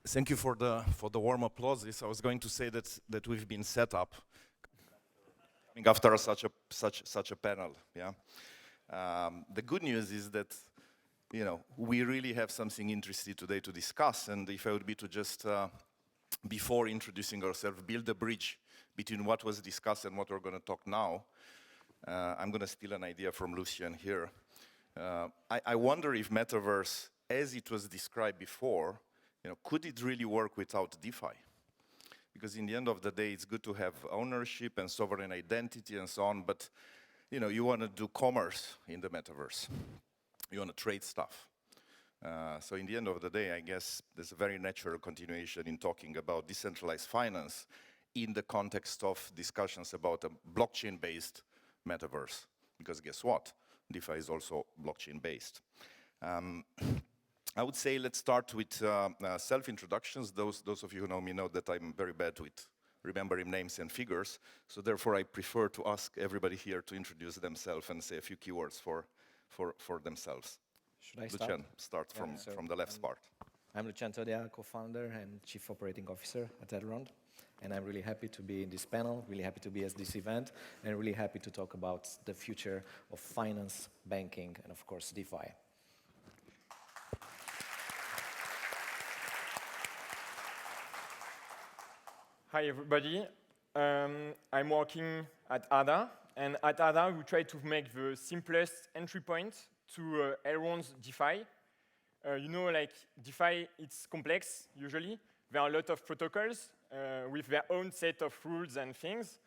Thank you for the warm applauses. I was going to say that we've been set up after such a panel. Yeah. The good news is that we really have something interesting today to discuss. And if I would be to just before introducing ourselves, build a bridge between what was discussed and what we're going to talk now. I'm going to steal an idea from Lucian here. I wonder if metaverse, as it was described before, could it really work without DeFi? Because in the end of the day, it's good to have ownership and sovereign identity and so on, but you want to do commerce in the metaverse. You want to trade stuff. So in the end of the day, I guess there's a very natural continuation in talking about decentralized finance in the context of discussions about a blockchain-based metaverse. Because guess what? DeFi is also blockchain-based. I would say let's start with self-introductions. Those of you who know me know that I'm very bad with remembering names and figures. So therefore, I prefer to ask everybody here to introduce themselves and say a few keywords for themselves. Should I start? Lucian, start from the left part. I'm Lucian Todea, co-founder and chief operating officer at Elrond. And I'm really happy to be in this panel, really happy to be at this event, and really happy to talk about the future of finance, banking, and of course, DeFi. Hi, everybody. I'm working at ADA, and at ADA, we try to make the simplest entry point to Elrond's DeFi. Like DeFi, it's complex, usually. There are a lot of protocols with their own set of rules and things.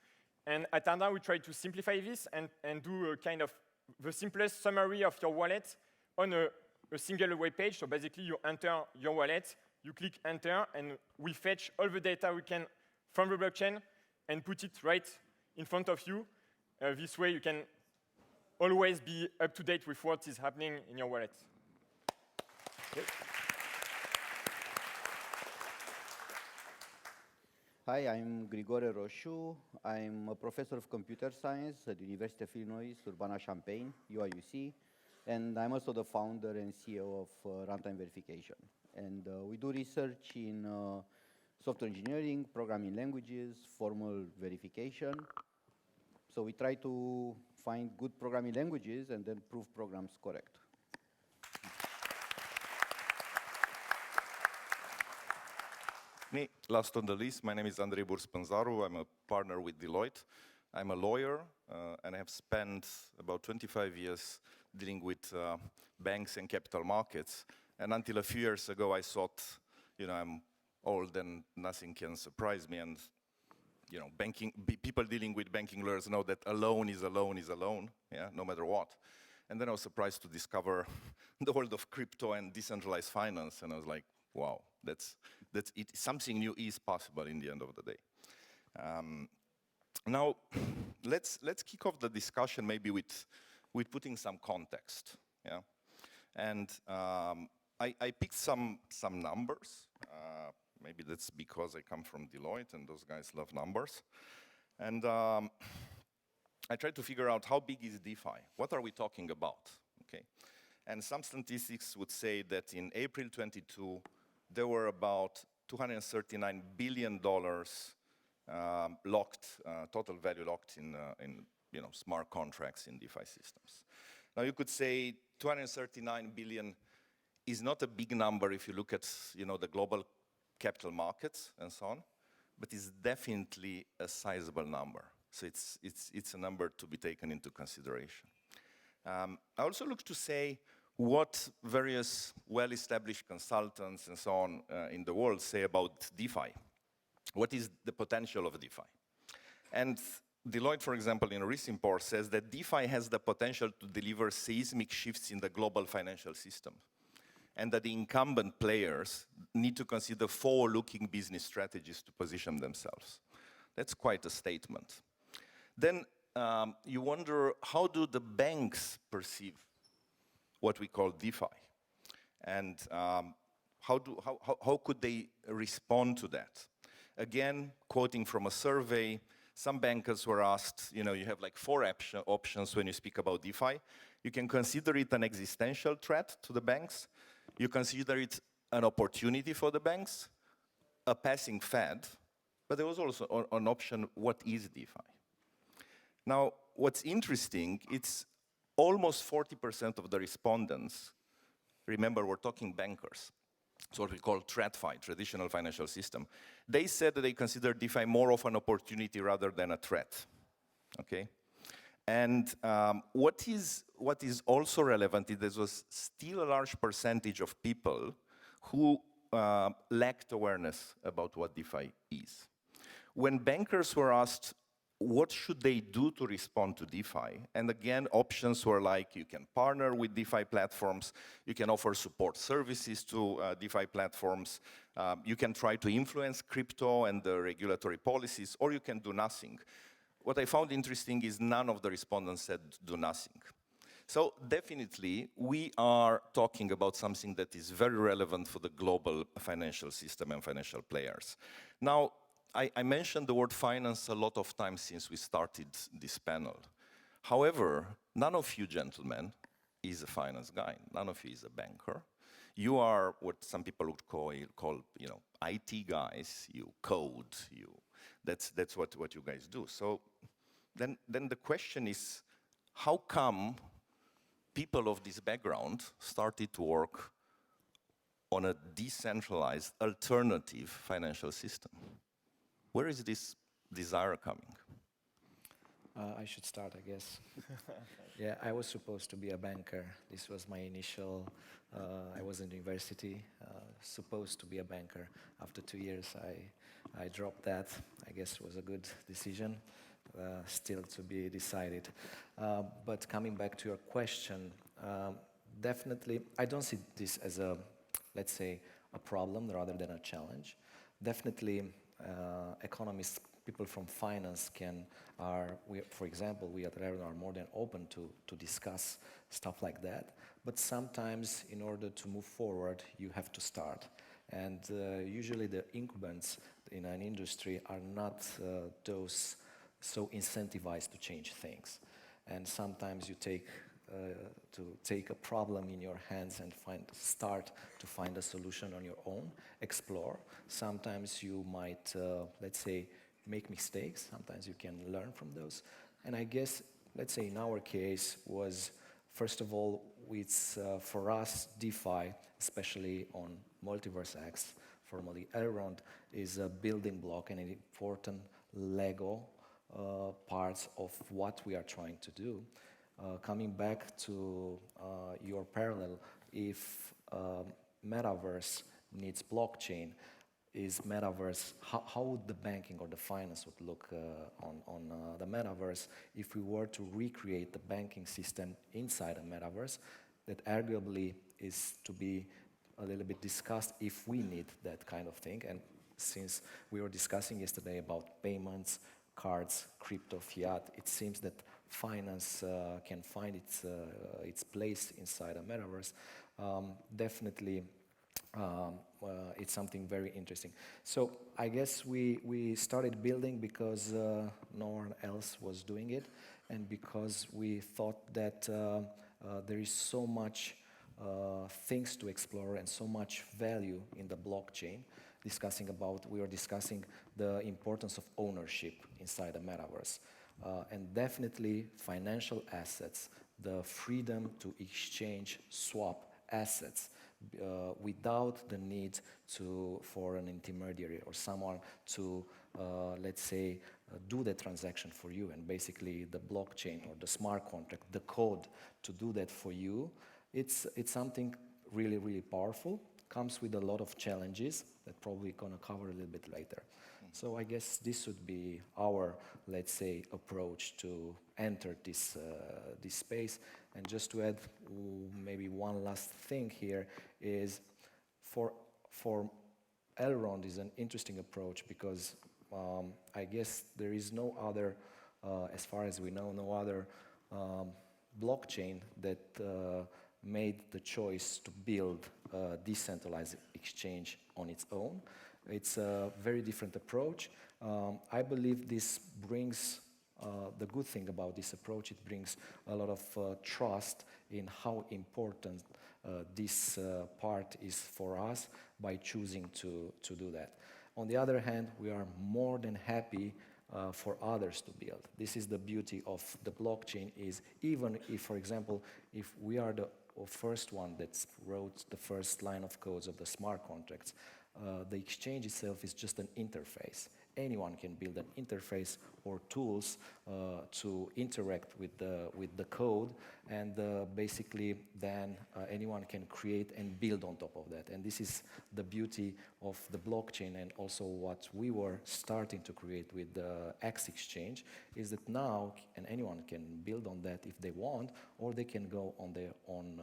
And at ADA, we try to simplify this and do a kind of the simplest summary of your wallet on a single web page. So basically, you enter your wallet, you click enter, and we fetch all the data we can from the blockchain and put it right in front of you. This way, you can always be up to date with what is happening in your wallet. Okay. Hi, I'm Grigore Rosu. I'm a professor of computer science at the University of Illinois, Urbana-Champaign, UIUC. And I'm also the founder and CEO of Runtime Verification. And we do research in software engineering, programming languages, formal verification. So we try to find good programming languages and then prove programs correct. Me, last on the list, my name is Andrei Pinzaru. I'm a partner with Deloitte. I'm a lawyer, and I have spent about 25 years dealing with banks and capital markets. And until a few years ago, I thought, I'm old and nothing can surprise me. And people dealing with banking lawyers know that a loan is a loan is a loan, yeah, no matter what. And then I was surprised to discover the world of crypto and decentralized finance, and I was like, wow, that's it. Something new is possible in the end of the day. Now, let's kick off the discussion maybe with putting some context, yeah. And I picked some numbers. Maybe that's because I come from Deloitte and those guys love numbers. And I tried to figure out how big is DeFi? What are we talking about? Okay. And some statistics would say that in April 22, there were about $239 billion locked, total value locked in smart contracts in DeFi systems. Now you could say 239 billion is not a big number if you look at the global capital markets and so on, but it's definitely a sizable number. So it's a number to be taken into consideration. I also look to say what various well-established consultants and so on in the world say about DeFi. What is the potential of DeFi? And Deloitte, for example, in a recent report says that DeFi has the potential to deliver seismic shifts in the global financial system, and that the incumbent players need to consider forward-looking business strategies to position themselves. That's quite a statement. Then you wonder, how do the banks perceive what we call DeFi? And how could they respond to that? Again, quoting from a survey, some bankers were asked, you have like 4 options when you speak about DeFi. You can consider it an existential threat to the banks. You consider it an opportunity for the banks, a passing fad, but there was also an option, what is DeFi? Now, what's interesting, it's almost 40% of the respondents, remember we're talking bankers, it's what we call TradFi, traditional financial system. They said that they consider DeFi more of an opportunity rather than a threat, okay? And what is also relevant is there was still a large percentage of people who lacked awareness about what DeFi is. When bankers were asked, what should they do to respond to DeFi? And again, options were like, you can partner with DeFi platforms, you can offer support services to DeFi platforms, you can try to influence crypto and the regulatory policies, or you can do nothing. What I found interesting is none of the respondents said do nothing. So definitely, we are talking about something that is very relevant for the global financial system and financial players. Now, I mentioned the word finance a lot of times since we started this panel. However, none of you gentlemen is a finance guy. None of you is a banker. You are what some people would call IT guys. You code. That's what you guys do. So then the question is, how come people of this background started to work on a decentralized alternative financial system? Where is this desire coming? I should start, I guess. Yeah, I was supposed to be a banker. This was my initial, I was in university, supposed to be a banker. After 2 years, I dropped that. I guess it was a good decision, still to be decided. But coming back to your question, definitely, I don't see this as a, let's say, a problem rather than a challenge. Definitely, economists, people from finance for example, we at Rewritten are more than open to discuss stuff like that. But sometimes, in order to move forward, you have to start. And usually the incumbents in an industry are not those so incentivized to change things. And sometimes you take a problem in your hands and start to find a solution on your own, explore. Sometimes you might, let's say, make mistakes. Sometimes you can learn from those. And I guess, let's say in our case, was, first of all, it's for us, DeFi, especially on MultiversX, formerly Elrond, is a building block and an important Lego parts of what we are trying to do. Coming back to your parallel, if metaverse needs blockchain, is metaverse, how would the banking or the finance would look on the metaverse if we were to recreate the banking system inside a metaverse? That arguably is to be a little bit discussed if we need that kind of thing. And since we were discussing yesterday about payments, cards, crypto, fiat, it seems that finance can find its place inside a metaverse. Definitely, it's something very interesting. So I guess we started building because no one else was doing it, and because we thought that there is so much things to explore and so much value in the blockchain. We were discussing the importance of ownership inside the metaverse. And definitely financial assets, the freedom to exchange, swap assets without the need for an intermediary or someone to, let's say, do the transaction for you. And basically the blockchain or the smart contract, the code to do that for you, it's something really, really powerful. Comes with a lot of challenges that probably gonna cover a little bit later. So I guess this would be our, let's say, approach to enter this space. And just to add maybe one last thing here is for Elrond is an interesting approach because I guess there is no other, as far as we know, no other blockchain that made the choice to build a decentralized exchange on its own. It's a very different approach. I believe this brings, the good thing about this approach, it brings a lot of trust in how important this part is for us by choosing to do that. On the other hand, we are more than happy for others to build. This is the beauty of the blockchain is even if, for example, if we are the first one that wrote the first line of codes of the smart contracts, the exchange itself is just an interface. Anyone can build an interface or tools to interact with the code, and basically then anyone can create and build on top of that. And this is the beauty of the blockchain, and also what we were starting to create with the X exchange is that now anyone can build on that if they want, or they can go on their own,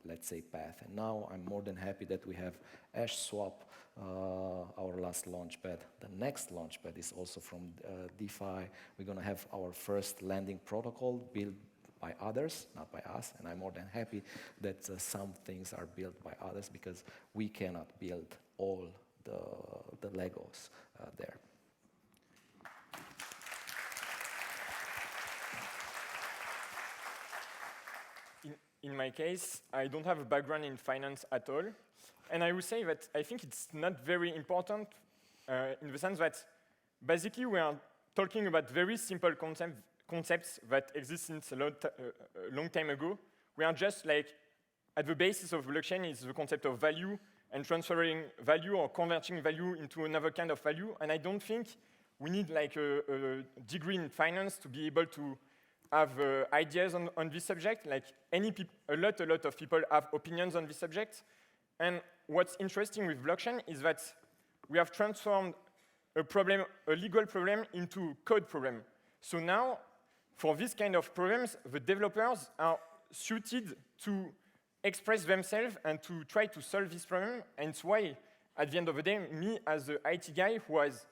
let's say, path. And now I'm more than happy that we have Ash Swap, our last launchpad. The next launchpad is also from DeFi. We're going to have our first lending protocol built by others, not by us, and I'm more than happy that some things are built by others because we cannot build all the Legos there. In my case, I don't have a background in finance at all. And I would say that I think it's not very important in the sense that basically we are talking about very simple concepts that exist since a long time ago. We are just like, at the basis of blockchain is the concept of value and transferring value or converting value into another kind of value. And I don't think we need like a degree in finance to be able to have ideas on this subject. Like a lot of people have opinions on this subject. And what's interesting with blockchain is that we have transformed a legal problem into code problem. So now, for this kind of problems, the developers are suited to express themselves and to try to solve this problem. And it's why, at the end of the day, me as the IT guy who has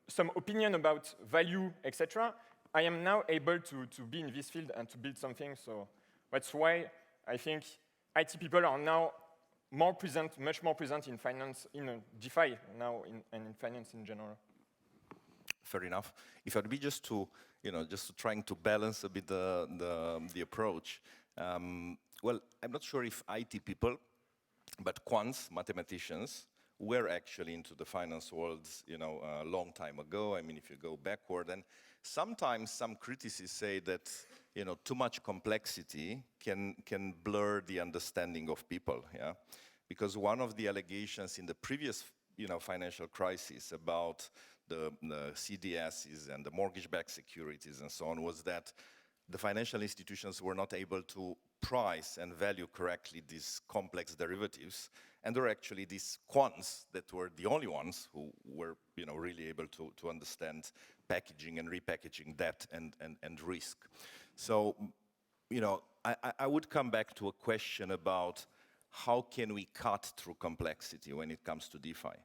some opinion about value, etc., I am now able to be in this field and to build something. So that's why I think IT people are now more present, much more present in finance, in DeFi now, and in finance in general. Fair enough. If I'd be just to trying to balance a bit the approach. Well, I'm not sure if IT people, but quants, mathematicians, were actually into the finance world, a long time ago. I mean, if you go backward, and sometimes some critics say that, too much complexity can blur the understanding of people, yeah? Because one of the allegations in the previous, financial crisis about the CDSs and the mortgage-backed securities and so on was that the financial institutions were not able to price and value correctly these complex derivatives. And there were actually these quants that were the only ones who were, really able to understand packaging and repackaging debt and risk. So, I would come back to a question about how can we cut through complexity when it comes to DeFi.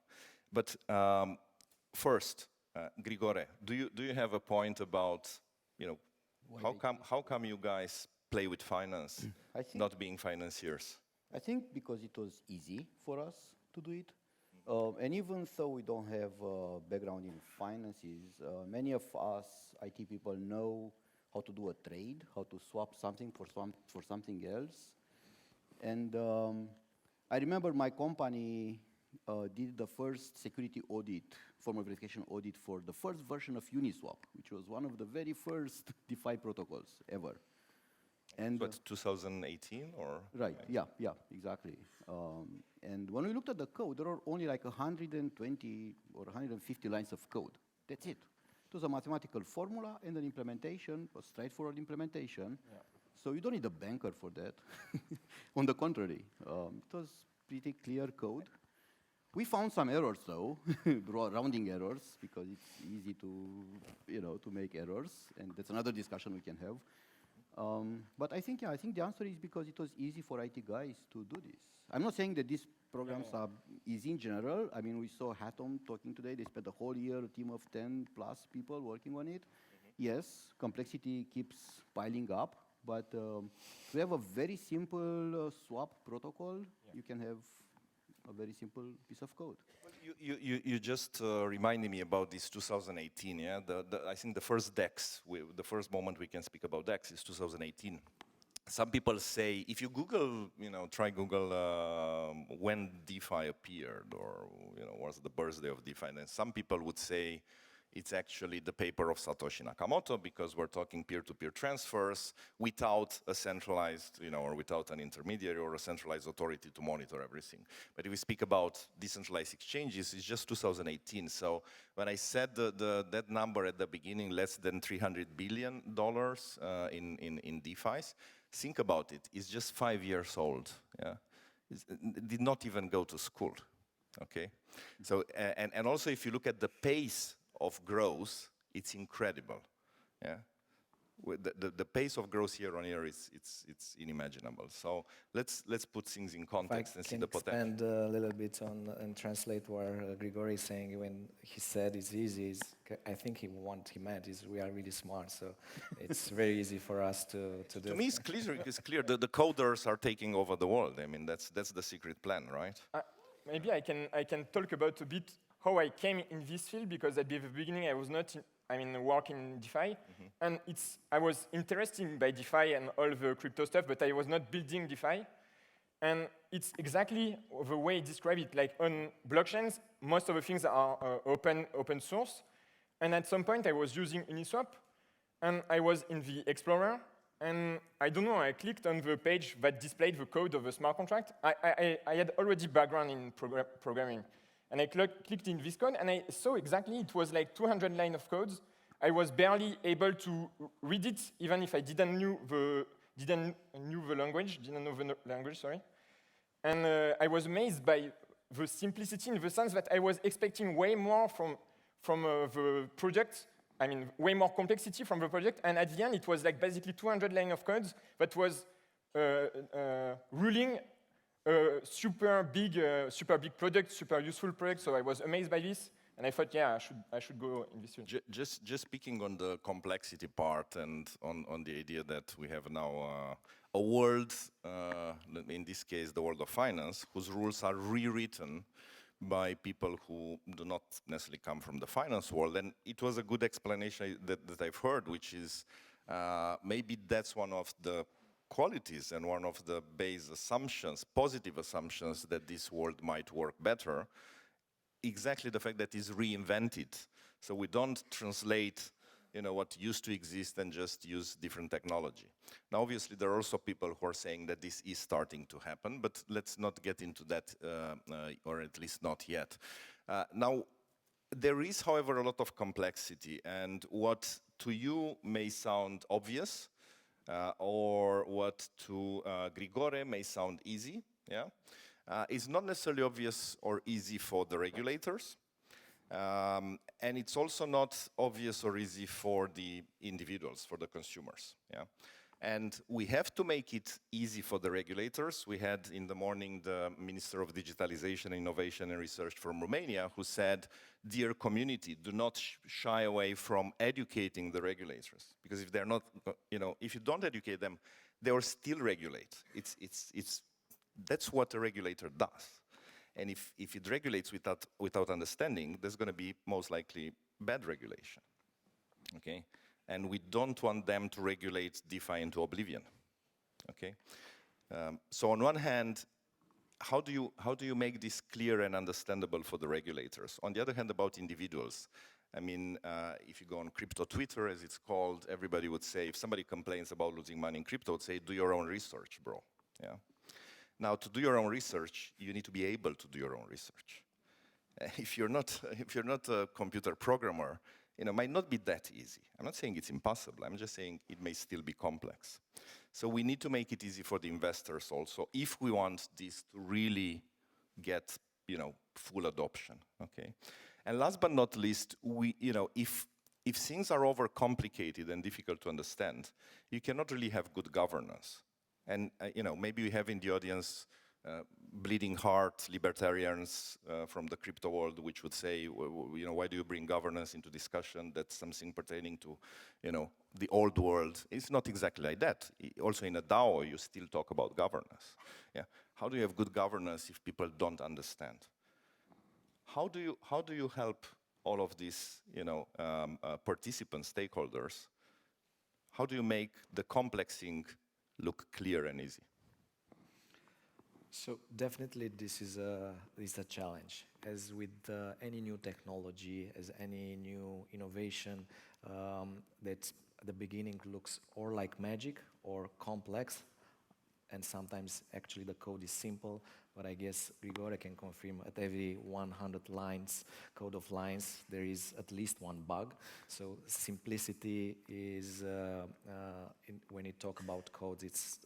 But first, Grigore, do you have a point about, how come you guys play with finance, not being financiers? I think because it was easy for us to do it. And even though we don't have a background in finances, many of us IT people know how to do a trade, how to swap something for something else. And I remember my company did the first security audit, formal verification audit for the first version of Uniswap, which was one of the very first DeFi protocols ever. And but 2018 or? Right, yeah, exactly. And when we looked at the code, there were only like 120 or 150 lines of code. That's it. It was a mathematical formula and an implementation, a straightforward implementation. Yeah. So you don't need a banker for that. On the contrary, it was pretty clear code. We found some errors though, rounding errors, because it's easy to make errors, and that's another discussion we can have. But I think the answer is because it was easy for IT guys to do this. I'm not saying that these programs are easy in general. I mean, we saw Hatom talking today. They spent the whole year, a team of 10 plus people working on it. Yes, complexity keeps piling up, but we have a very simple swap protocol. You can have a very simple piece of code. Well, you just reminded me about this 2018, yeah? I think the first DEX, the first moment we can speak about DEX is 2018. some people say, if you Google, try Google when DeFi appeared, or what's the birthday of DeFi, then some people would say it's actually the paper of Satoshi Nakamoto, because we're talking peer-to-peer transfers without a centralized, or without an intermediary or a centralized authority to monitor everything. But if we speak about decentralized exchanges, it's just 2018. So when I said that number at the beginning, less than $300 billion in DeFis, think about it. It's just 5 years old. Yeah, it did not even go to school. Okay, so and also if you look at the pace of growth, it's incredible. Yeah, the pace of growth year on year it's unimaginable. So let's put things in context and see the potential. Expand a little bit on and translate what Grigore is saying when he said it's easy. I think what he meant is we are really smart, so it's very easy for us to do. To me, it's clear. The coders are taking over the world. I mean, that's the secret plan, right? Maybe I can talk about a bit how I came in this field, because at the beginning I was not, working in DeFi, and I was interested by DeFi and all the crypto stuff, but I was not building DeFi, and it's exactly the way I describe it. Like on blockchains, most of the things are open source, and at some point I was using Uniswap, and I was in the Explorer, and I don't know, I clicked on the page that displayed the code of the smart contract. I had already background in programming. And I clicked in this code, and I saw exactly it was like 200 lines of codes. I was barely able to read it, even if I didn't know the language, sorry. And I was amazed by the simplicity, in the sense that I was expecting way more from the project. Way more complexity from the project. And at the end, it was like basically 200 lines of codes that was ruling super big product, super useful product. So I was amazed by this, and I thought, yeah, I should go in this field. Just speaking on the complexity part and on the idea that we have now a world, in this case, the world of finance, whose rules are rewritten by people who do not necessarily come from the finance world. And it was a good explanation that I've heard, which is maybe that's one of the qualities and one of the base assumptions, positive assumptions, that this world might work better. Exactly the fact that it's reinvented. So we don't translate what used to exist and just use different technology. Now, obviously, there are also people who are saying that this is starting to happen, but let's not get into that, or at least not yet. Now, there is, however, a lot of complexity, and what to you may sound obvious, or what to Grigore may sound easy, is not necessarily obvious or easy for the regulators. And it's also not obvious or easy for the individuals, for the consumers. And we have to make it easy for the regulators. We had in the morning the Minister of Digitalization, Innovation and Research from Romania, who said, dear community, do not shy away from educating the regulators. Because if they're not, if you don't educate them, they will still regulate. That's what a regulator does. And if it regulates without understanding, there's going to be most likely bad regulation. Okay? And we don't want them to regulate DeFi into oblivion. Okay? So on one hand, how do you make this clear and understandable for the regulators? On the other hand, about individuals, if you go on crypto Twitter, as it's called, everybody would say, if somebody complains about losing money in crypto, would say, do your own research, bro. Yeah. Now, to do your own research, you need to be able to do your own research. If you're not a computer programmer, it might not be that easy. I'm not saying it's impossible. I'm just saying it may still be complex. So we need to make it easy for the investors also, if we want this to really get, full adoption. Okay. And last but not least, if things are overcomplicated and difficult to understand, you cannot really have good governance. And maybe we have in the audience bleeding heart libertarians from the crypto world, which would say, why do you bring governance into discussion? That's something pertaining to, the old world. It's not exactly like that. Also in a DAO, you still talk about governance. Yeah. How do you have good governance if people don't understand? How do you help all of these, participants, stakeholders? How do you make the complex thing look clear and easy? So definitely this is a challenge. As with any new technology, as any new innovation, that at the beginning looks or like magic or complex, and sometimes actually the code is simple, but I guess Grigore can confirm at every 100 lines, code of lines, there is at least one bug. So simplicity is, when you talk about codes, it's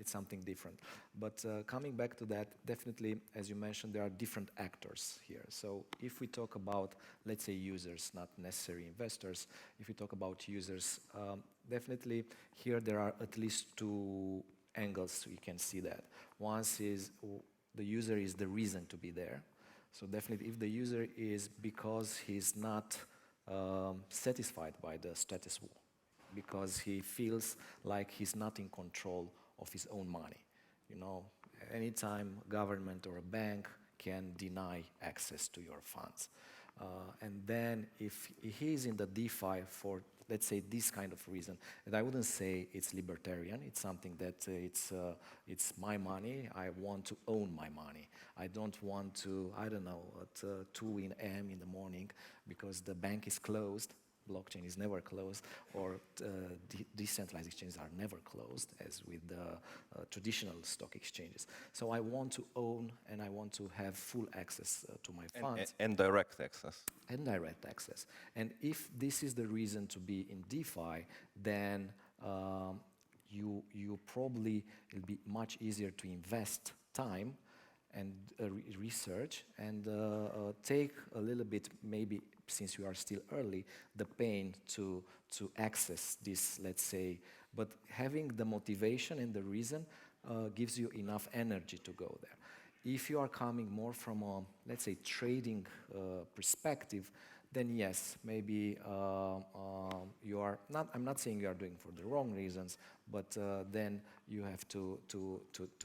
something different. But coming back to that, definitely, as you mentioned, there are different actors here. So if we talk about, let's say, users, not necessarily investors, if we talk about users, definitely here there are at least two angles we can see that. One is the user is the reason to be there. So definitely if the user is because he's not satisfied by the status quo, because he feels like he's not in control of his own money. You know, anytime government or a bank can deny access to your funds. And then if he's in the DeFi for, let's say, this kind of reason, and I wouldn't say it's libertarian, it's something that it's my money, I want to own my money. I don't want to, I don't know, at 2 a.m. in the morning, because the bank is closed, blockchain is never closed, or decentralized exchanges are never closed, as with the traditional stock exchanges. So I want to own and I want to have full access to my funds. And direct access. And direct access. And if this is the reason to be in DeFi, then you probably, it'll be much easier to invest time and research and take a little bit, maybe since you are still early, the pain to access this, let's say, but having the motivation and the reason gives you enough energy to go there. If you are coming more from a, let's say, trading perspective, then yes, maybe you are not, I'm not saying you are doing for the wrong reasons, but then you have to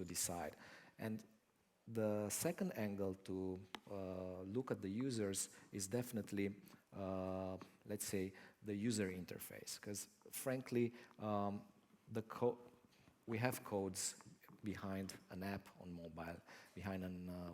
decide. And the second angle to look at the users is definitely, let's say, the user interface. Because frankly, we have codes behind an app on mobile, behind a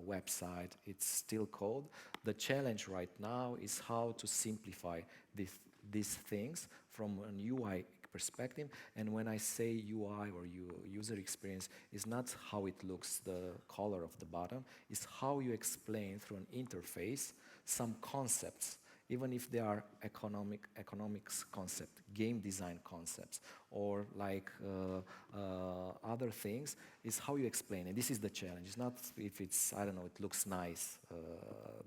website. It's still code. The challenge right now is how to simplify these things from an UI perspective. And when I say UI or user experience, it's not how it looks, the color of the bottom, it's how you explain through an interface some concepts, even if they are economics concept, game design concepts, or like other things, is how you explain it. This is the challenge. It's not if it's, I don't know, it looks nice,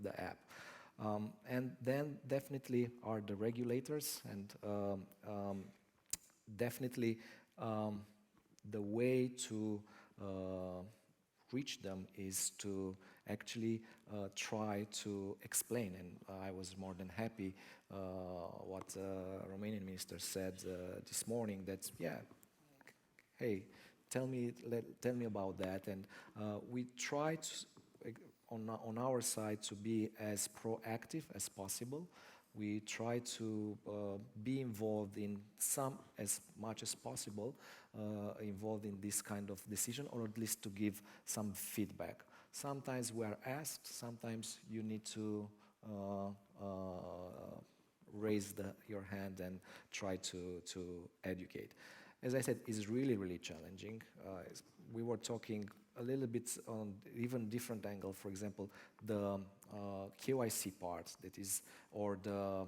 the app. And then definitely are the regulators, and definitely the way to reach them is to actually try to explain. And I was more than happy what Romanian minister said this morning, that, yeah, hey, tell me about that. And we try to, on our side, to be as proactive as possible. We try to be involved in as much as possible, involved in this kind of decision, or at least to give some feedback. Sometimes we are asked, sometimes you need to raise your hand and try to educate. As I said, it's really, really challenging. We were talking a little bit on even different angle, for example, the KYC part that is, or the,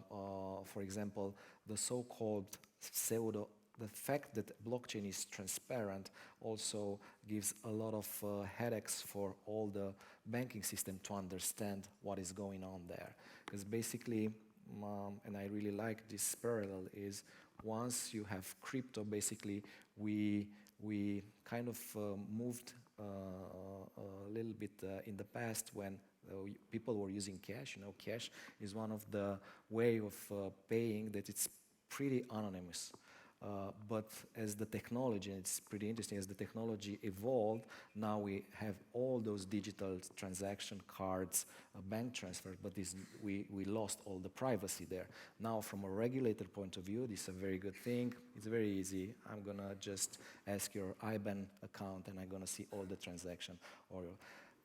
for example, the so-called pseudo, the fact that blockchain is transparent also gives a lot of headaches for all the banking system to understand what is going on there. Because basically, and I really like this parallel, is once you have crypto, basically we kind of moved a little bit in the past when people were using cash. You know, cash is one of the way of paying that it's pretty anonymous. But as the technology, and it's pretty interesting, as the technology evolved, now we have all those digital transaction cards, bank transfers, but we lost all the privacy there. Now, from a regulator point of view, this is a very good thing. It's very easy. I'm going to just ask your IBAN account, and I'm going to see all the transaction. Or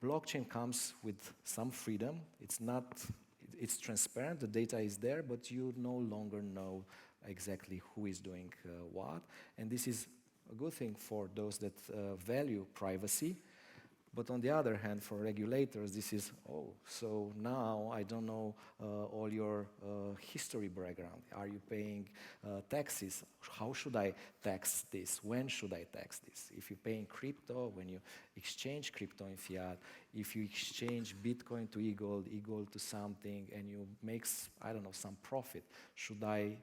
blockchain comes with some freedom. It's transparent, the data is there, but you no longer know exactly who is doing what. And this is a good thing for those that value privacy. But on the other hand, for regulators, this is, so now I don't know all your history background. Are you paying taxes? How should I tax this? When should I tax this? If you pay in crypto, when you exchange crypto in fiat, if you exchange Bitcoin to e-gold, e-gold to something, and you make, I don't know, some profit, should I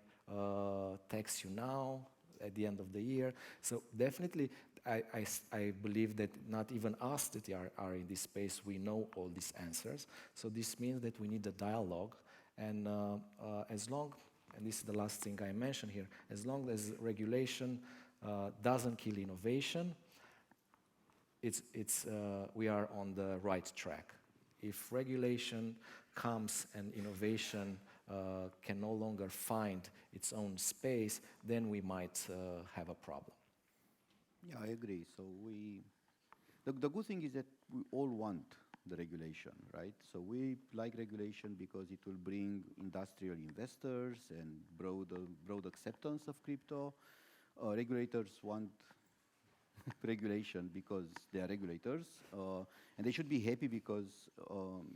tax you now at the end of the year? So definitely, I believe that not even us that are in this space, we know all these answers. So this means that we need a dialogue, and as long, and this is the last thing I mentioned here, as long as regulation doesn't kill innovation, we are on the right track. If regulation comes and innovation can no longer find its own space, then we might have a problem. Yeah, I agree. So the good thing is that we all want the regulation, right? So we like regulation because it will bring industrial investors and broad acceptance of crypto. Regulators want regulation because they are regulators, and they should be happy because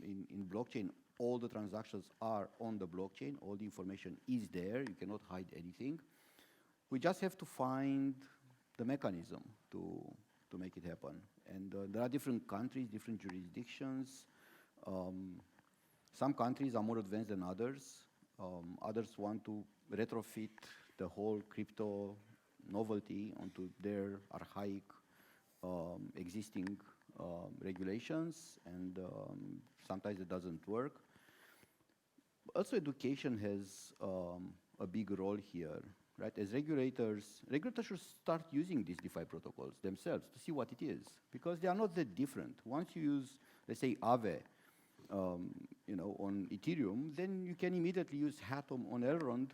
in blockchain, all the transactions are on the blockchain, all the information is there, you cannot hide anything. We just have to find the mechanism to make it happen. And there are different countries, different jurisdictions. Some countries are more advanced than others. Others want to retrofit the whole crypto novelty onto their archaic existing regulations, and sometimes it doesn't work. Also, education has a big role here. Right? As regulators should start using these DeFi protocols themselves to see what it is, because they are not that different. Once you use, let's say, Aave, on Ethereum, then you can immediately use HAT on Elrond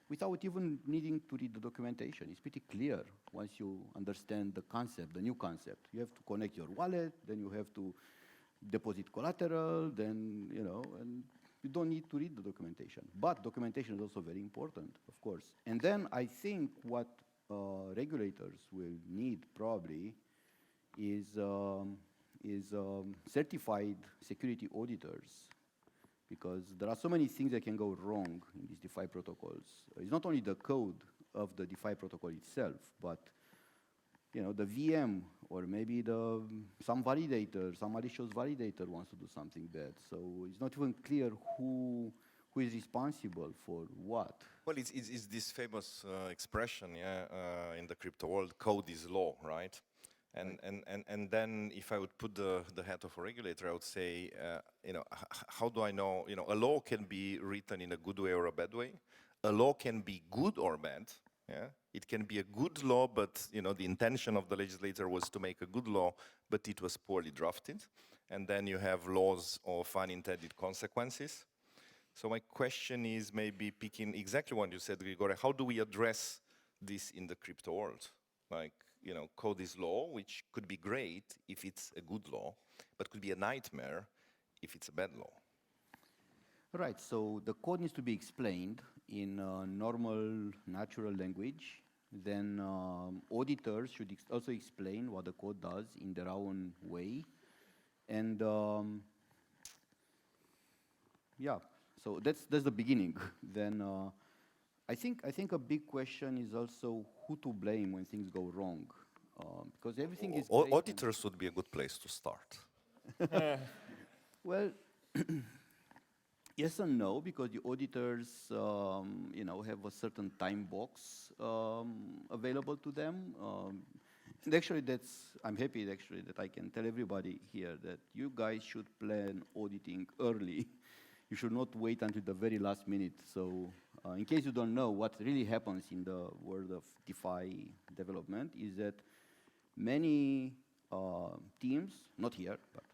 without even needing to read the documentation. It's pretty clear once you understand the concept, the new concept. You have to connect your wallet, then you have to deposit collateral, then, and you don't need to read the documentation. But documentation is also very important, of course. And then I think what regulators will need probably is certified security auditors, because there are so many things that can go wrong in these DeFi protocols. It's not only the code of the DeFi protocol itself, but the VM, or maybe some validator, some malicious validator wants to do something bad. So it's not even clear who is responsible for what. Well, it's this famous expression, in the crypto world, code is law, right? And then if I would put the hat of a regulator, I would say, how do I know? A law can be written in a good way or a bad way. A law can be good or bad. Yeah, it can be a good law, but the intention of the legislator was to make a good law, but it was poorly drafted. And then you have laws of unintended consequences. So my question is maybe picking exactly what you said, Grigore, how do we address this in the crypto world? Like, code is law, which could be great if it's a good law, but could be a nightmare if it's a bad law. Right, so the code needs to be explained in normal, natural language. Then auditors should also explain what the code does in their own way. And yeah, so that's the beginning. Then I think a big question is also who to blame when things go wrong, because everything is great. Auditors would be a good place to start. Well, yes and no, because the auditors, have a certain time box available to them. And actually, I'm happy actually that I can tell everybody here that you guys should plan auditing early. You should not wait until the very last minute. So In case you don't know, what really happens in the world of DeFi development is that many teams, not here, but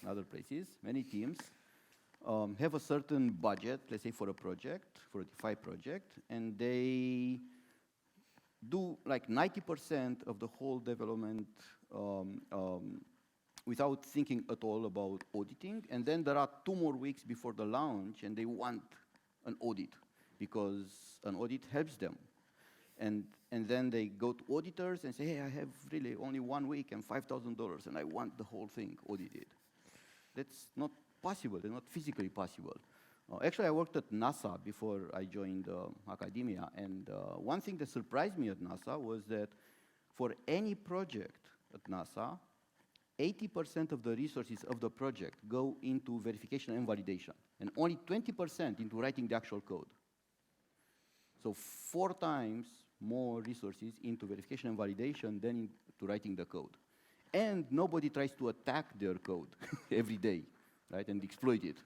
in other places, many teams have a certain budget, let's say for a project, for a DeFi project, and they do like 90% of the whole development without thinking at all about auditing. And then there are 2 more weeks before the launch, and they want an audit because an audit helps them. And then they go to auditors and say, hey, I have really only 1 week and $5,000, and I want the whole thing audited. That's not possible. It's not physically possible. Actually, I worked at NASA before I joined academia, and one thing that surprised me at NASA was that for any project at NASA, 80% of the resources of the project go into verification and validation, and only 20% into writing the actual code. So 4 times more resources into verification and validation than into writing the code. And nobody tries to attack their code every day, right, and exploit it.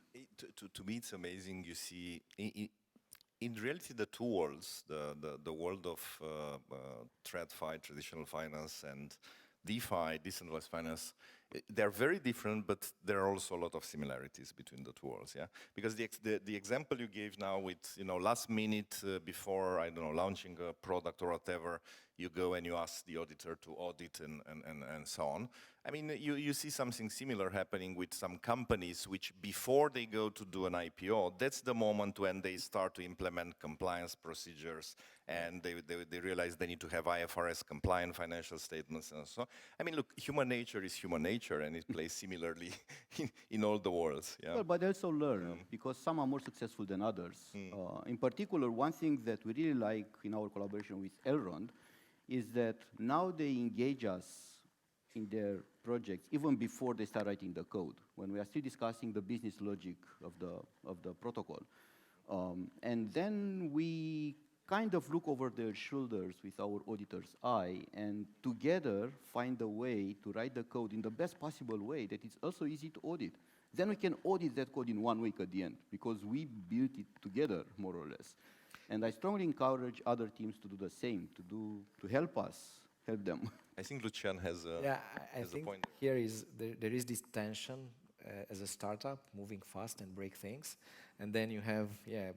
To me, it's amazing. You see, in reality, the 2 worlds, the world of TradFi, traditional finance, and DeFi, decentralized finance, they're very different, but there are also a lot of similarities between the 2 worlds. Yeah, because the example you gave now with last minute before launching a product or whatever, you go and you ask the auditor to audit and so on. I mean, you see something similar happening with some companies which before they go to do an IPO, that's the moment when they start to implement compliance procedures and they realize they need to have IFRS compliant financial statements and so on. I mean, look, human nature is human nature and it plays similarly in all the worlds. Yeah? Well, but they also learn because some are more successful than others. In particular, one thing that we really like in our collaboration with Elrond is that now they engage us in their projects even before they start writing the code, when we are still discussing the business logic of the protocol. And then we kind of look over their shoulders with our auditor's eye and together find a way to write the code in the best possible way that it's also easy to audit. Then we can audit that code in 1 week at the end because we built it together, more or less. And I strongly encourage other teams to do the same, to help us, help them. I think Lucian has a, I think point. Here is there is this tension as a startup, moving fast and break things. And then you have,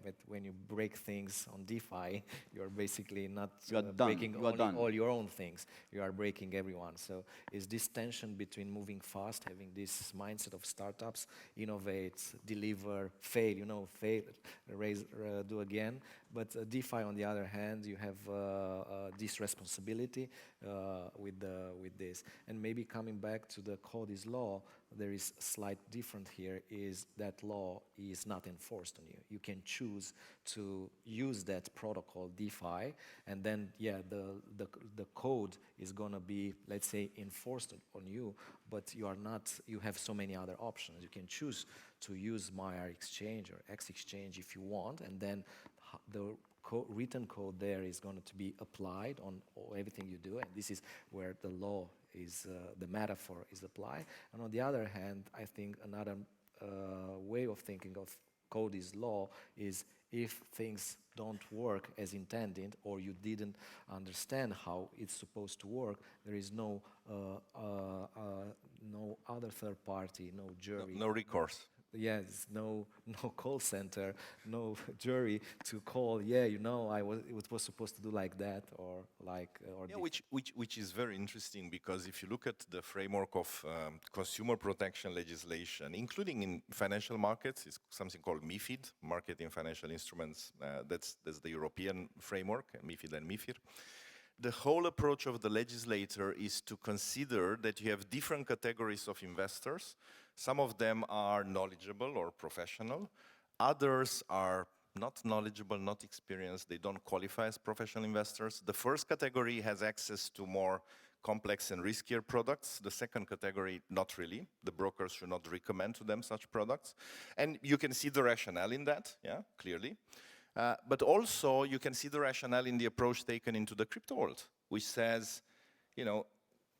but when you break things on DeFi, you're basically not breaking all your own things. You are breaking everyone. So it's this tension between moving fast, having this mindset of startups, innovate, deliver, fail, fail, raise, do again. But DeFi, on the other hand, you have this responsibility with this. And maybe coming back to the code is law, there is a slight difference here is that law is not enforced on you. You can choose to use that protocol DeFi, and then the code is gonna be, let's say, enforced on you, but you are not. You have so many other options. You can choose to use MyR exchange or X exchange if you want, and then the written code there is going to be applied on everything you do, and this is where the law is, the metaphor is applied. And on the other hand, I think another way of thinking of code is law is if things don't work as intended or you didn't understand how it's supposed to work, there is no other third party, no jury. No recourse. Yes, no call center, no jury to call. It was supposed to do like that or like. Which is very interesting because if you look at the framework of consumer protection legislation, including in financial markets, it's something called MiFID, Market in Financial Instruments. That's the European framework, MiFID and MiFIR. The whole approach of the legislator is to consider that you have different categories of investors. Some of them are knowledgeable or professional. Others are not knowledgeable, not experienced. They don't qualify as professional investors. The first category has access to more complex and riskier products. The second category, not really. The brokers should not recommend to them such products. And you can see the rationale in that, clearly. But also, you can see the rationale in the approach taken into the crypto world, which says,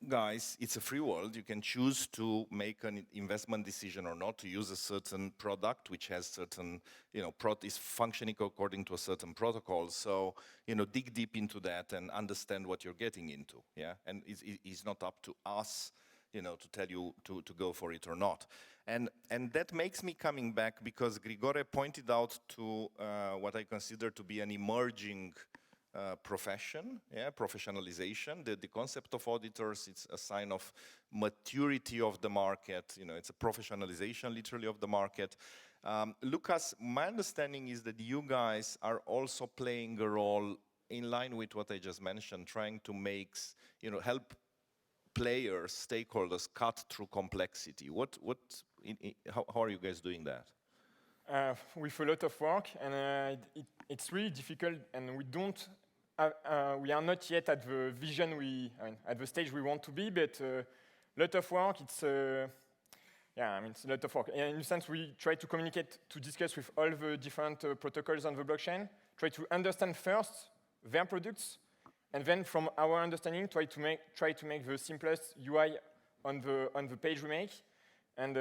guys, it's a free world. You can choose to make an investment decision or not, to use a certain product which has certain, is functioning according to a certain protocol. So, dig deep into that and understand what you're getting into, yeah? And it's not up to us, to tell you to go for it or not. And that makes me coming back because Grigore pointed out to what I consider to be an emerging profession, yeah, professionalization. The concept of auditors, it's a sign of maturity of the market. It's a professionalization, literally, of the market. Lucas, my understanding is that you guys are also playing a role in line with what I just mentioned, trying to help players, stakeholders cut through complexity. How are you guys doing that? With a lot of work, and it's really difficult, and we are not yet at the vision at the stage we want to be, but a lot of work. It's a lot of work. In a sense, we try to communicate, to discuss with all the different protocols on the blockchain, try to understand first their products, and then from our understanding, try to make the simplest UI on the page we make. And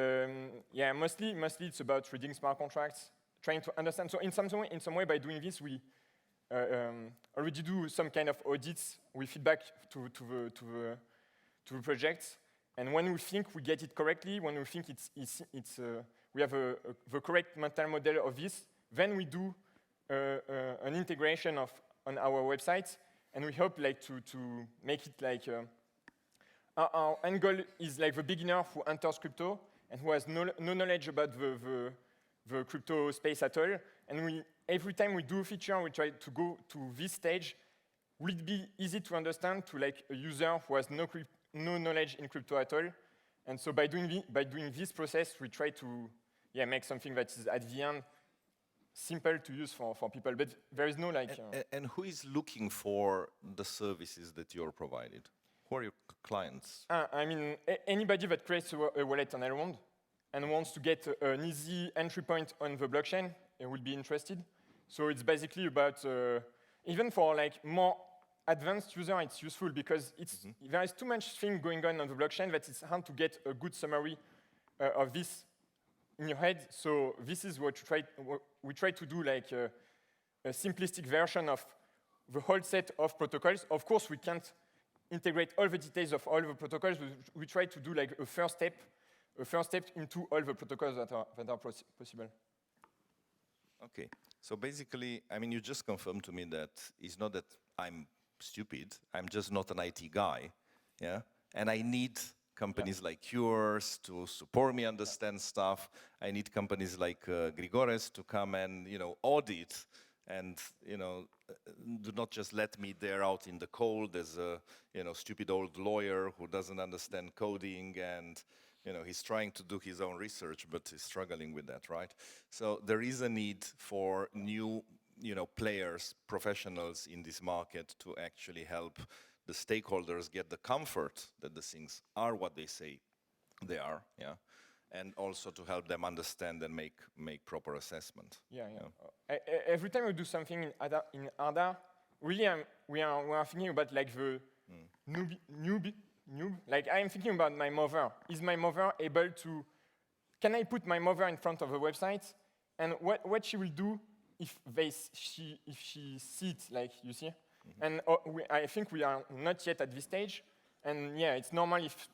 mostly it's about reading smart contracts, trying to understand. So in some way, by doing this, we already do some kind of audits with feedback to the projects. And when we think we get it correctly, when we think we have the correct mental model of this, then we do an integration on our website, and we hope to make it our end goal is the beginner who enters crypto and who has no knowledge about the crypto space at all. And every time we do a feature, we try to go to this stage. Will it be easy to understand to a user who has no knowledge in crypto at all? And so by doing this process, we try to make something that is at the end simple to use for people. But there is no And who is looking for the services that you're provided? Who are your clients? Anybody that creates a wallet on Elrond and wants to get an easy entry point on the blockchain will be interested. So it's basically about, even for more advanced user, it's useful because there is too much thing going on the blockchain that it's hard to get a good summary of this in your head. So this is what we try to do, a simplistic version of the whole set of protocols. Of course, we can't integrate all the details of all the protocols. We try to do a first step into all the protocols that are possible. Okay, so basically, you just confirmed to me that it's not that I'm stupid, I'm just not an IT guy, yeah? And I need companies like yours to support me understand stuff. I need companies like Grigore's to come and, audit and, do not just let me there out in the cold as a, stupid old lawyer who doesn't understand coding and, he's trying to do his own research, but he's struggling with that, right? So there is a need for new, players, professionals in this market to actually help the stakeholders get the comfort that the things are what they say they are, yeah? And also to help them understand and make proper assessment. Every time we do something in ADA, really we are thinking about the noob. I'm thinking about my mother. Is my mother able to? Can I put my mother in front of a website, and what she will do if she sees it, you see? And I think we are not yet at this stage. And it's normal if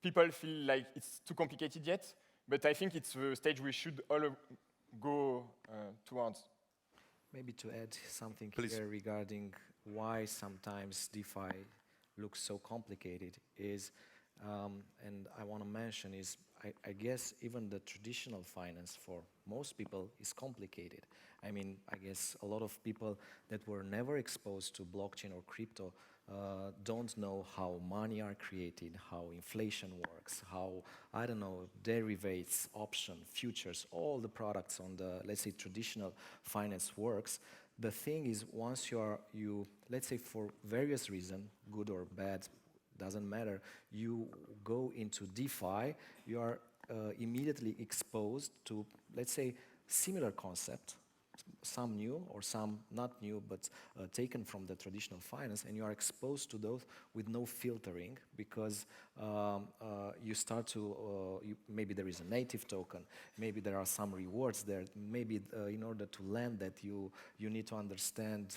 people feel like it's too complicated yet, but I think it's the stage we should all go towards. Maybe to add something Please. here regarding why sometimes DeFi looks so complicated is, and I want to mention is, I guess even the traditional finance for most people is complicated. I guess a lot of people that were never exposed to blockchain or crypto don't know how money are created, how inflation works, how, derivatives, option, futures, all the products on the, let's say, traditional finance works. The thing is, once you, let's say for various reasons, good or bad, doesn't matter, you go into DeFi, you are immediately exposed to, let's say, similar concept, some new or some not new, but taken from the traditional finance, and you are exposed to those with no filtering, because you start to, maybe there is a native token, maybe there are some rewards there, maybe in order to lend that you need to understand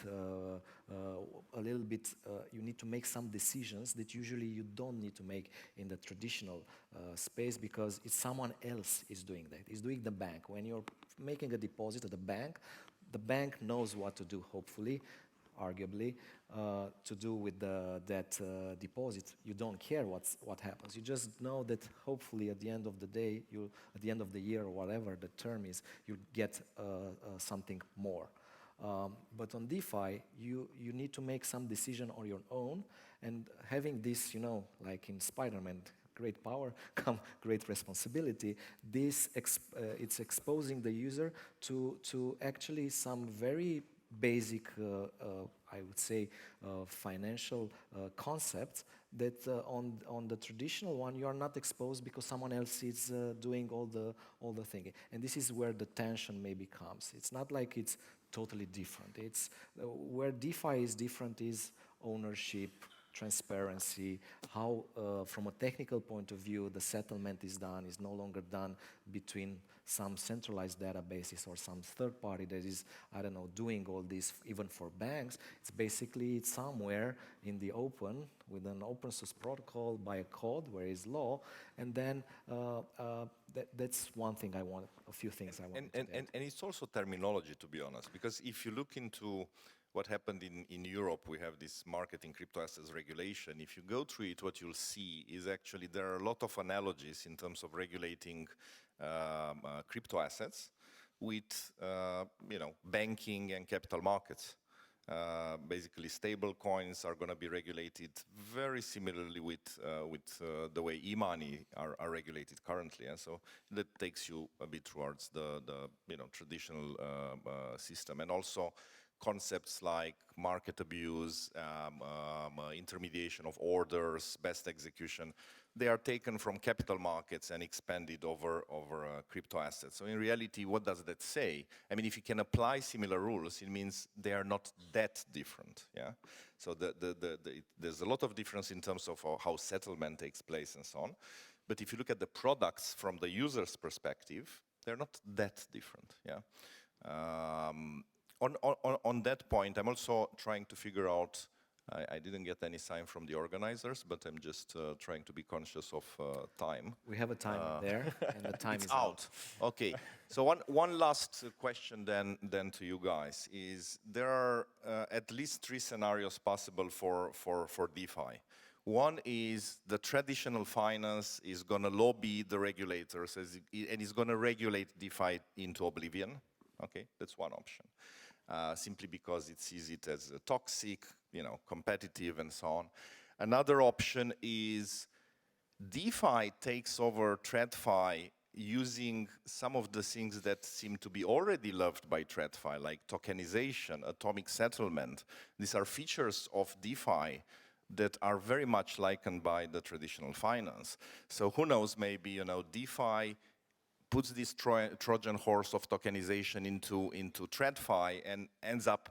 a little bit, you need to make some decisions that usually you don't need to make in the traditional space, because it's someone else is doing that. It's doing the bank. When you're making a deposit at the bank knows what to do, hopefully, arguably, to do with that deposit. You don't care what happens. You just know that hopefully at the end of the day, at the end of the year or whatever the term is, you get something more. But on DeFi, you need to make some decision on your own, and having this, like in Spider-Man, great power, come great responsibility. This it's exposing the user to actually some very basic, I would say, financial concepts that on the traditional one you are not exposed, because someone else is doing all the thing. And this is where the tension maybe comes. It's not like it's totally different. It's where DeFi is different is ownership, transparency, how from a technical point of view the settlement is done, is no longer done between some centralized databases or some third party that is, I don't know, doing all this even for banks. It's basically somewhere in the open with an open source protocol by a code where is law, and then that's one thing I want, a few things I want. And it's also terminology, to be honest, because if you look into what happened in Europe, we have this marketing crypto assets regulation. If you go through it, what you'll see is actually there are a lot of analogies in terms of regulating crypto assets with banking and capital markets. Basically, stable coins are going to be regulated very similarly with the way e-money are regulated currently. And so that takes you a bit towards the traditional system. And also concepts like market abuse, intermediation of orders, best execution, they are taken from capital markets and expanded over crypto assets. So in reality, what does that say? I mean, if you can apply similar rules, it means they are not that different. Yeah. So there's a lot of difference in terms of how settlement takes place and so on. But if you look at the products from the user's perspective, they're not that different. Yeah. On that point, I'm also trying to figure out, I didn't get any sign from the organizers, but I'm just trying to be conscious of time. We have a time there, and the time is out. Okay, so one last question then to you guys is, there are at least 3 scenarios possible for DeFi. One is the traditional finance is going to lobby the regulators and is going to regulate DeFi into oblivion. Okay, that's one option. Simply because it sees it as toxic, competitive, and so on. Another option is DeFi takes over TradFi using some of the things that seem to be already loved by TradFi, like tokenization, atomic settlement. These are features of DeFi that are very much likened by the traditional finance. So who knows, maybe, DeFi puts this Trojan horse of tokenization into TradFi and ends up,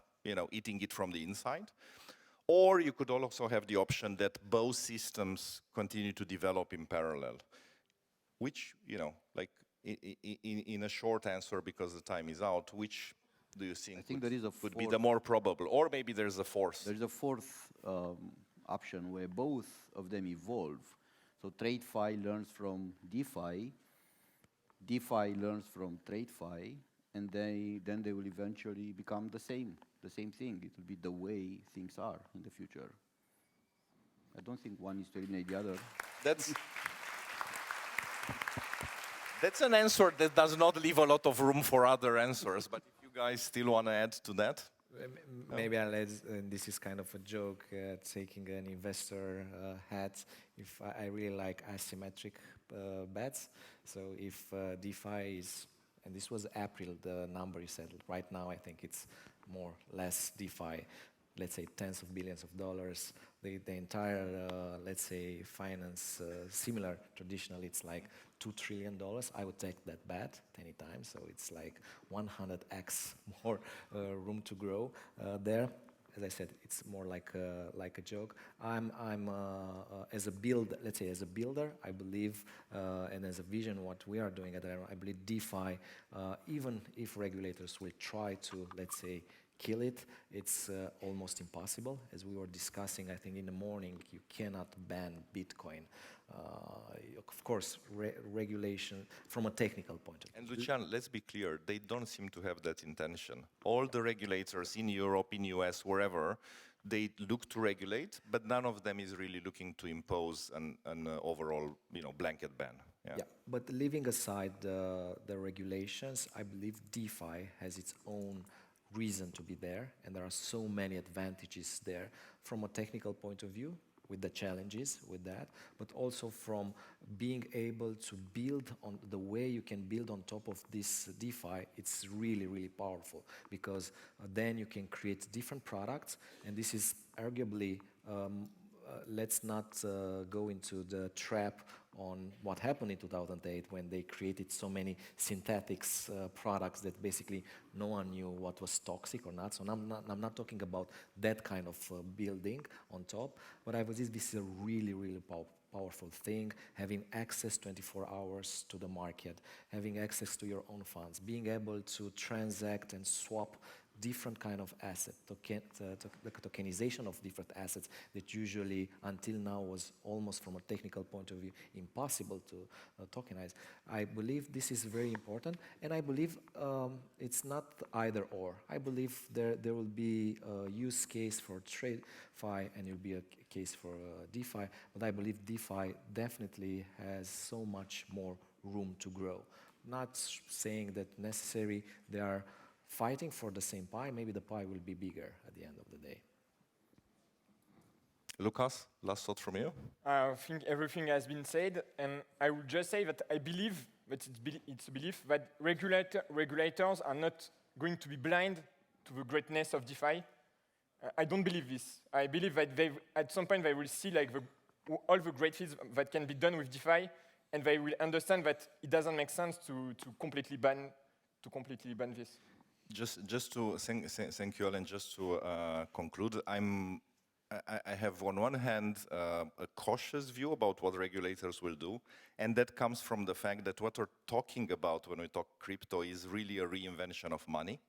eating it from the inside. Or you could also have the option that both systems continue to develop in parallel, which, like in a short answer, because the time is out, which do you think would be the more probable? Or maybe there's a fourth. There's a fourth option where both of them evolve. So TradFi learns from DeFi, DeFi learns from TradFi, and then they will eventually become the same thing. It will be the way things are in the future. I don't think one is to eliminate the other. That's an answer that does not leave a lot of room for other answers, but if you guys still want to add to that? Maybe I'll add, and this is kind of a joke, taking an investor hat. If I really like asymmetric bets, so if DeFi is, and this was April, the number you said, right now I think it's more or less DeFi let's say, tens of billions of dollars. The entire, let's say, finance, similar, traditionally, it's like $2 trillion. I would take that bet any time, so it's like 100x more room to grow there. As I said, it's more like a joke. I'm as a let's say as a builder, I believe, and as a vision, what we are doing at Iron, I believe DeFi, even if regulators will try to, let's say, kill it, it's almost impossible. As we were discussing, I think in the morning, you cannot ban Bitcoin. Of course, regulation from a technical point of view. And Lucian, let's be clear, they don't seem to have that intention. All the regulators in Europe, in US, wherever, they look to regulate, but none of them is really looking to impose an overall, blanket ban. Yeah, but leaving aside the regulations, I believe DeFi has its own reason to be there, and there are so many advantages there from a technical point of view, with the challenges with that, but also from being able to build on the way you can build on top of this DeFi. It's really, really powerful, because then you can create different products, and this is arguably, let's not go into the trap on what happened in 2008 when they created so many synthetics products that basically no one knew what was toxic or not. So I'm not talking about that kind of building on top, but I believe this is a really, really powerful thing, having access 24 hours to the market, having access to your own funds, being able to transact and swap different kind of assets, the tokenization of different assets that usually until now was almost from a technical point of view impossible to tokenize. I believe this is very important, and I believe it's not either or. I believe there will be a use case for TradeFi and will be a case for DeFi, but I believe DeFi definitely has so much more room to grow. Not saying that necessarily they are fighting for the same pie, maybe the pie will be bigger at the end of the day. Lucas, last thought from you? I think everything has been said, and I would just say that I believe that it's a belief that regulators are not going to be blind to the greatness of DeFi. I don't believe this. I believe that at some point they will see like all the great things that can be done with DeFi, and they will understand that it doesn't make sense to completely ban this. Just to thank you all, and just to conclude, I have on one hand a cautious view about what regulators will do, and that comes from the fact that what we're talking about when we talk crypto is really a reinvention of money.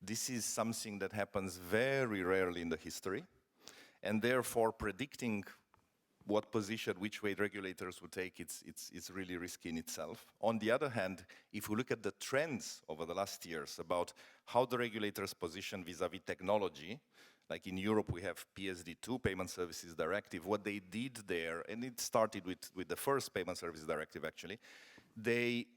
This is something that happens very rarely in the history, and therefore predicting what position, which way regulators would take, it's really risky in itself. On the other hand, if we look at the trends over the last years about how the regulators position vis-a-vis technology, like in Europe we have PSD2, Payment Services Directive, what they did there, and it started with the first Payment Services Directive actually, they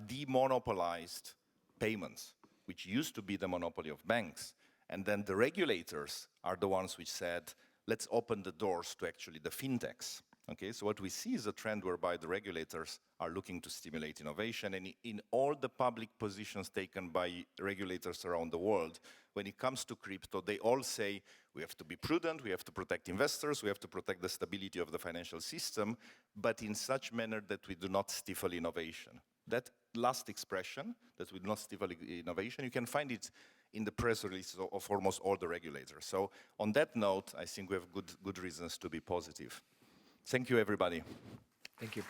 demonopolized payments, which used to be the monopoly of banks. And then the regulators are the ones which said, let's open the doors to actually the fintechs. Okay, so what we see is a trend whereby the regulators are looking to stimulate innovation, and in all the public positions taken by regulators around the world, when it comes to crypto, they all say we have to be prudent, we have to protect investors, we have to protect the stability of the financial system, but in such manner that we do not stifle innovation. That last expression, that we do not stifle innovation, you can find it in the press releases of almost all the regulators. So on that note, I think we have good reasons to be positive. Thank you, everybody. Thank you.